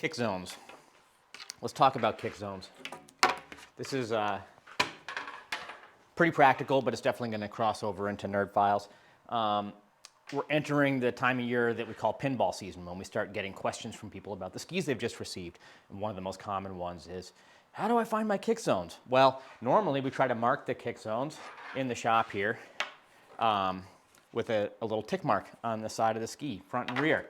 Kick zones. Let's talk about kick zones. This is pretty practical, but it's definitely going to cross over into nerd files. We're entering the time of year that we call pinball season, when we start getting questions from people about the skis they've just received. And one of the most common ones is, how do I find my kick zones? Well, normally we try to mark the kick zones in the shop here with a little tick mark on the side of the ski, front and rear.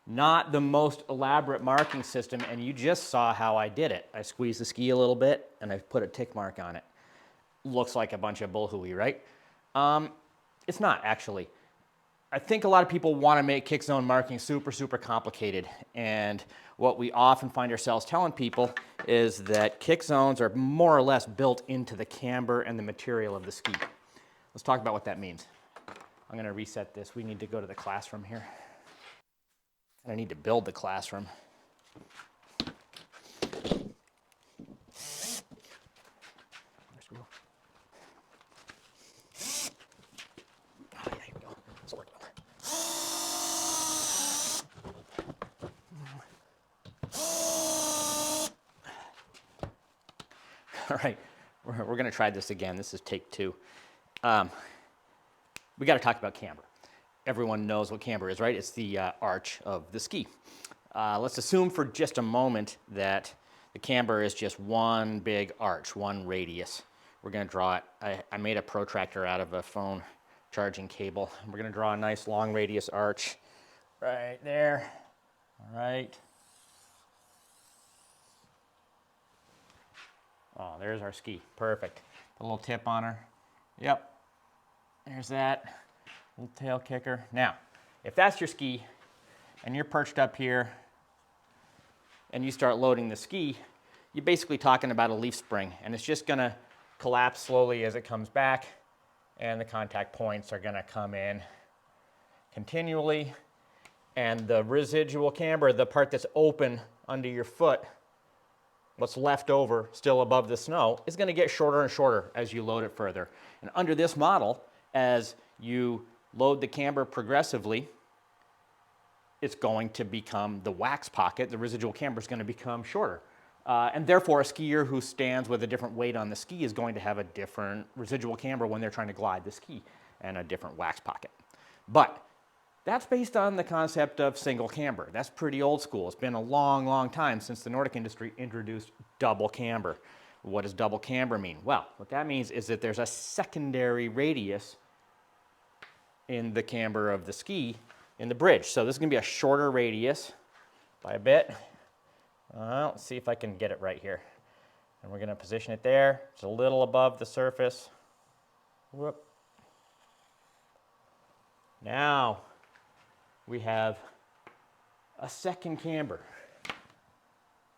Not the most elaborate marking system, and you just saw how I did it. I squeezed the ski a little bit and I put a tick mark on it. Looks like a bunch of bullhooey, right? It's not, actually. I think a lot of people want to make kick zone marking super complicated, and what we often find ourselves telling people is that kick zones are more or less built into the camber and the material of the ski. Let's talk about what that means. I'm going to reset this. We need to go to the classroom here. I need to build the classroom. All right, we're going to try this again. This is take 2. We got to talk about camber. Everyone knows what camber is, right? It's the arch of the ski. Let's assume for just a moment that the camber is just one big arch, one radius. We're going to draw it. I made a protractor out of a phone charging cable. We're going to draw a nice long radius arch right there. All right. Oh, there's our ski. Perfect. Put a little tip on her. Yep. There's that. Little tail kicker. Now, if that's your ski and you're perched up here and you start loading the ski, you're basically talking about a leaf spring, and it's just going to collapse slowly as it comes back, and the contact points are going to come in continually, and the residual camber, the part that's open under your foot, what's left over still above the snow, is going to get shorter and shorter as you load it further. And under this model, as you load the camber progressively, it's going to become the wax pocket, the residual camber is going to become shorter. And therefore, a skier who stands with a different weight on the ski is going to have a different residual camber when they're trying to glide the ski, and a different wax pocket. But that's based on the concept of single camber. That's pretty old school. It's been a long time since the Nordic industry introduced double camber. What does double camber mean? Well, what that means is that there's a secondary radius in the camber of the ski in the bridge. So this is going to be a shorter radius by a bit. Let's see if I can get it right here. And we're going to position it there. It's a little above the surface. Whoop. Now we have a second camber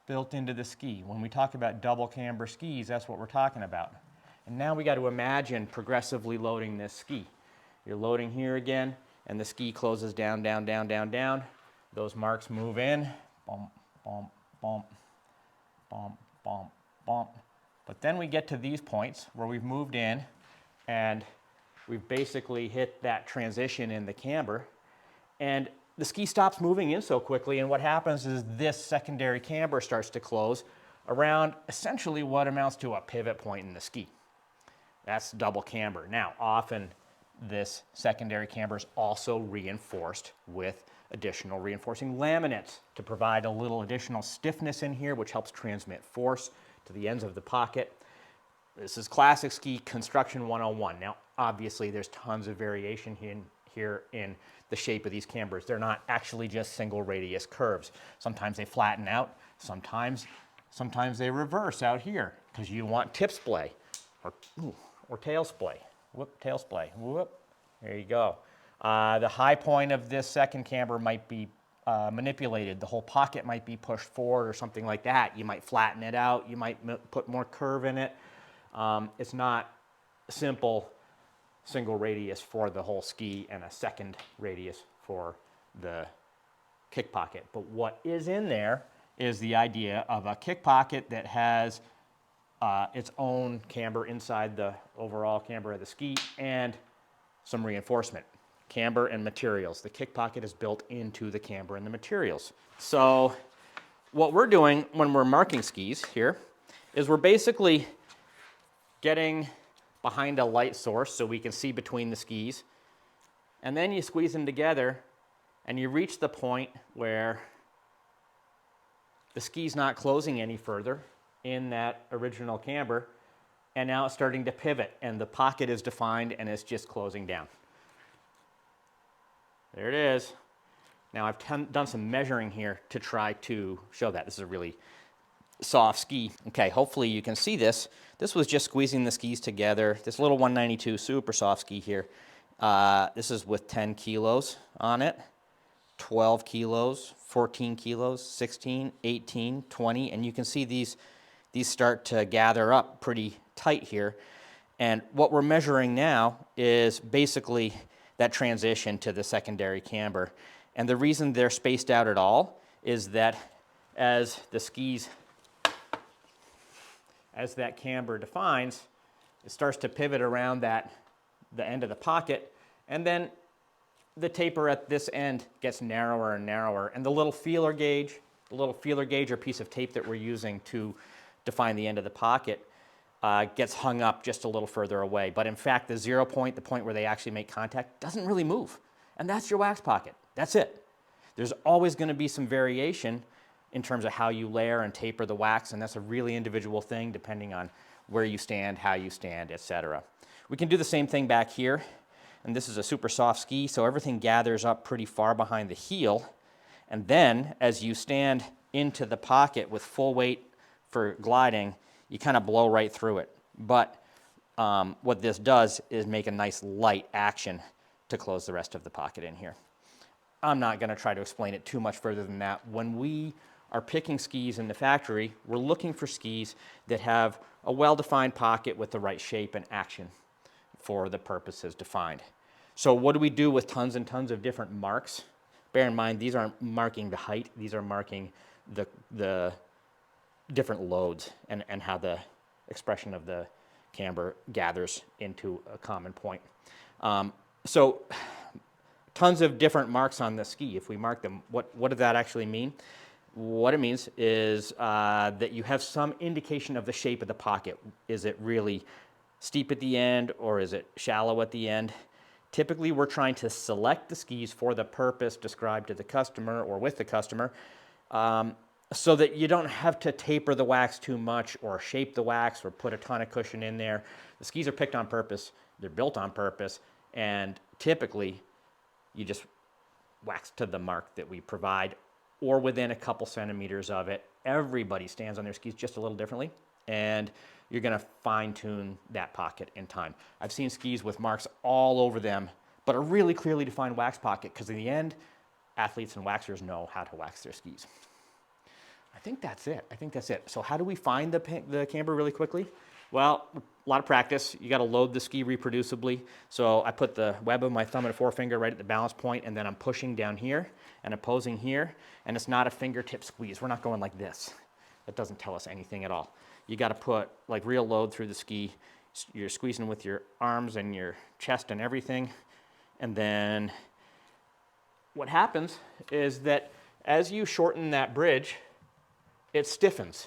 built into the ski. When we talk about double camber skis, that's what we're talking about. And now we got to imagine progressively loading this ski. You're loading here again, and the ski closes down. Those marks move in. Bump, bump, bump, bump, bump, bump. But then we get to these points where we've moved in, and we've basically hit that transition in the camber, and the ski stops moving in so quickly, and what happens is this secondary camber starts to close around essentially what amounts to a pivot point in the ski. That's double camber. Now, often this secondary camber is also reinforced with additional reinforcing laminates to provide a little additional stiffness in here, which helps transmit force to the ends of the pocket. This is classic ski construction 101. Now, obviously, there's tons of variation here in the shape of these cambers. They're not actually just single radius curves. Sometimes they flatten out. Sometimes they reverse out here because you want tip splay or tail splay. Whoop, tail splay. Whoop. There you go. The high point of this second camber might be manipulated. The whole pocket might be pushed forward or something like that. You might flatten it out. You might put more curve in it. It's not simple single radius for the whole ski and a second radius for the kick pocket. But what is in there is the idea of a kick pocket that has its own camber inside the overall camber of the ski and some reinforcement. Camber and materials. The kick pocket is built into the camber and the materials. So what we're doing when we're marking skis here is we're basically getting behind a light source so we can see between the skis. And then you squeeze them together and you reach the point where the ski's not closing any further in that original camber, and now it's starting to pivot and the pocket is defined and it's just closing down. There it is. Now I've done some measuring here to try to show that. This is a really soft ski. Okay, hopefully you can see this. This was just squeezing the skis together. This little 192 super soft ski here. This is with 10 kilos on it, 12 kilos, 14 kilos, 16, 18, 20, and you can see these start to gather up pretty tight here. And what we're measuring now is basically that transition to the secondary camber. And the reason they're spaced out at all is that as the skis, as that camber defines, it starts to pivot around the end of the pocket, and then the taper at this end gets narrower and narrower, and the little feeler gauge or piece of tape that we're using to define the end of the pocket gets hung up just a little further away. But in fact, the 0 point, the point where they actually make contact, doesn't really move. And that's your wax pocket. That's it. There's always going to be some variation in terms of how you layer and taper the wax, and that's a really individual thing depending on where you stand, how you stand, etc. We can do the same thing back here, and this is a super soft ski, so everything gathers up pretty far behind the heel, and then as you stand into the pocket with full weight for gliding, you kind of blow right through it. But what this does is make a nice light action to close the rest of the pocket in here. I'm not going to try to explain it too much further than that. When we are picking skis in the factory, we're looking for skis that have a well-defined pocket with the right shape and action for the purposes defined. So what do we do with tons and tons of different marks? Bear in mind, these aren't marking the height, these are marking the different loads and how the expression of the camber gathers into a common point. So tons of different marks on the ski. If we mark them, what does that actually mean? What it means is that you have some indication of the shape of the pocket. Is it really steep at the end or is it shallow at the end? Typically, we're trying to select the skis for the purpose described to the customer or with the customer, so that you don't have to taper the wax too much or shape the wax or put a ton of cushion in there. The skis are picked on purpose, they're built on purpose, and typically you just wax to the mark that we provide or within a couple centimeters of it. Everybody stands on their skis just a little differently, and you're going to fine-tune that pocket in time. I've seen skis with marks all over them, but a really clearly defined wax pocket, because in the end, athletes and waxers know how to wax their skis. I think that's it. So how do we find the camber really quickly? Well, a lot of practice. You got to load the ski reproducibly. So I put the web of my thumb and forefinger right at the balance point, and then I'm pushing down here and opposing here, and it's not a fingertip squeeze. We're not going like this. That doesn't tell us anything at all. You got to put like real load through the ski. You're squeezing with your arms and your chest and everything. And then what happens is that as you shorten that bridge, it stiffens.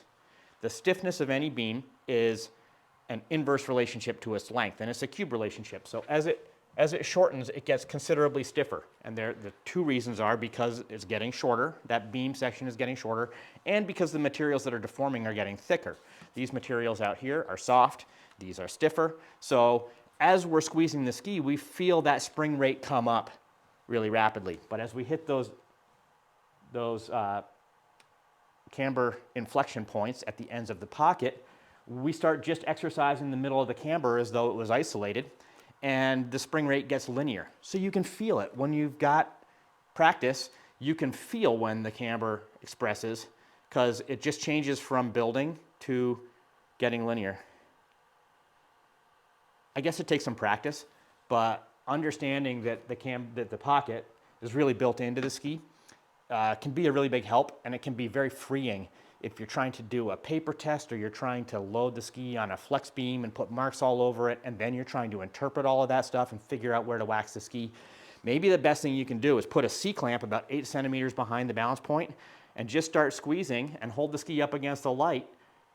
The stiffness of any beam is an inverse relationship to its length, and it's a cube relationship. So as it shortens, it gets considerably stiffer. And the two reasons are because it's getting shorter, that beam section is getting shorter, and because the materials that are deforming are getting thicker. These materials out here are soft, these are stiffer. So as we're squeezing the ski, we feel that spring rate come up really rapidly. But as we hit those camber inflection points at the ends of the pocket, we start just exercising the middle of the camber as though it was isolated, and the spring rate gets linear. So you can feel it. When you've got practice, you can feel when the camber expresses, because it just changes from building to getting linear. I guess it takes some practice, but understanding that the pocket is really built into the ski can be a really big help, and it can be very freeing if you're trying to do a paper test or you're trying to load the ski on a flex beam and put marks all over it, and then you're trying to interpret all of that stuff and figure out where to wax the ski. Maybe the best thing you can do is put a C-clamp about 8 centimeters behind the balance point and just start squeezing and hold the ski up against the light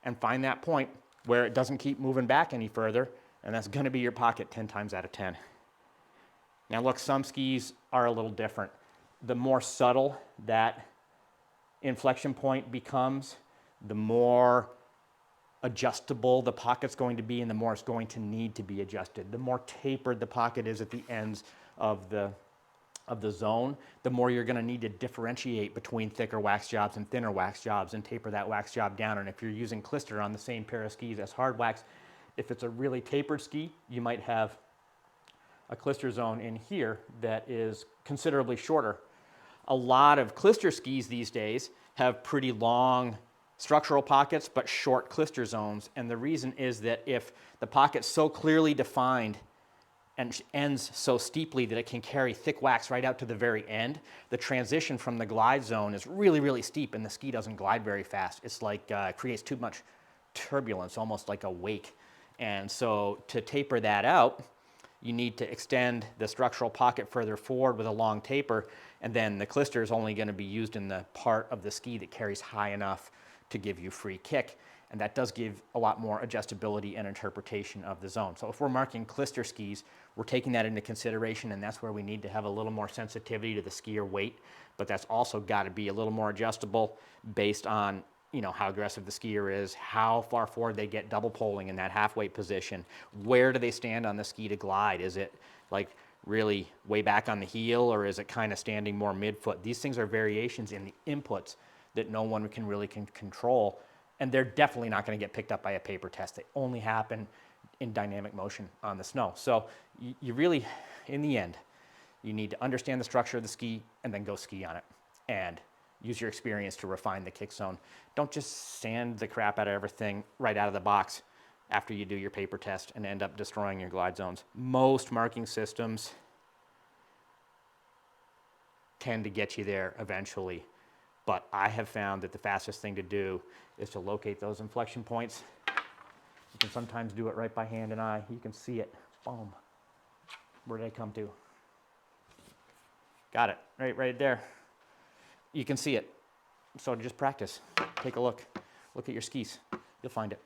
and find that point where it doesn't keep moving back any further, and that's going to be your pocket 10 times out of 10. Now look, some skis are a little different. The more subtle that inflection point becomes, the more adjustable the pocket's going to be and the more it's going to need to be adjusted. The more tapered the pocket is at the ends of the zone, the more you're going to need to differentiate between thicker wax jobs and thinner wax jobs and taper that wax job down. And if you're using Clister on the same pair of skis as hard wax, if it's a really tapered ski, you might have a Clister zone in here that is considerably shorter. A lot of Clister skis these days have pretty long structural pockets but short Clister zones, and the reason is that if the pocket's so clearly defined and ends so steeply that it can carry thick wax right out to the very end, the transition from the glide zone is really, really steep and the ski doesn't glide very fast. It's like, it creates too much turbulence, almost like a wake. And so to taper that out, you need to extend the structural pocket further forward with a long taper, and then the Clister is only going to be used in the part of the ski that carries high enough to give you free kick. And that does give a lot more adjustability and interpretation of the zone. So if we're marking Clister skis, we're taking that into consideration, and that's where we need to have a little more sensitivity to the skier weight, but that's also got to be a little more adjustable based on, you know, how aggressive the skier is, how far forward they get double poling in that half-weight position, where do they stand on the ski to glide? Is it like really way back on the heel, or is it kind of standing more midfoot? These things are variations in the inputs that no one can really control, and they're definitely not going to get picked up by a paper test. They only happen in dynamic motion on the snow. So you really, in the end, you need to understand the structure of the ski and then go ski on it and use your experience to refine the kick zone. Don't just sand the crap out of everything right out of the box after you do your paper test and end up destroying your glide zones. Most marking systems tend to get you there eventually, but I have found that the fastest thing to do is to locate those inflection points. You can sometimes do it right by hand and eye. You can see it. Boom. Where did I come to? Got it. Right there. You can see it. So just practice. Take a look. Look at your skis. You'll find it.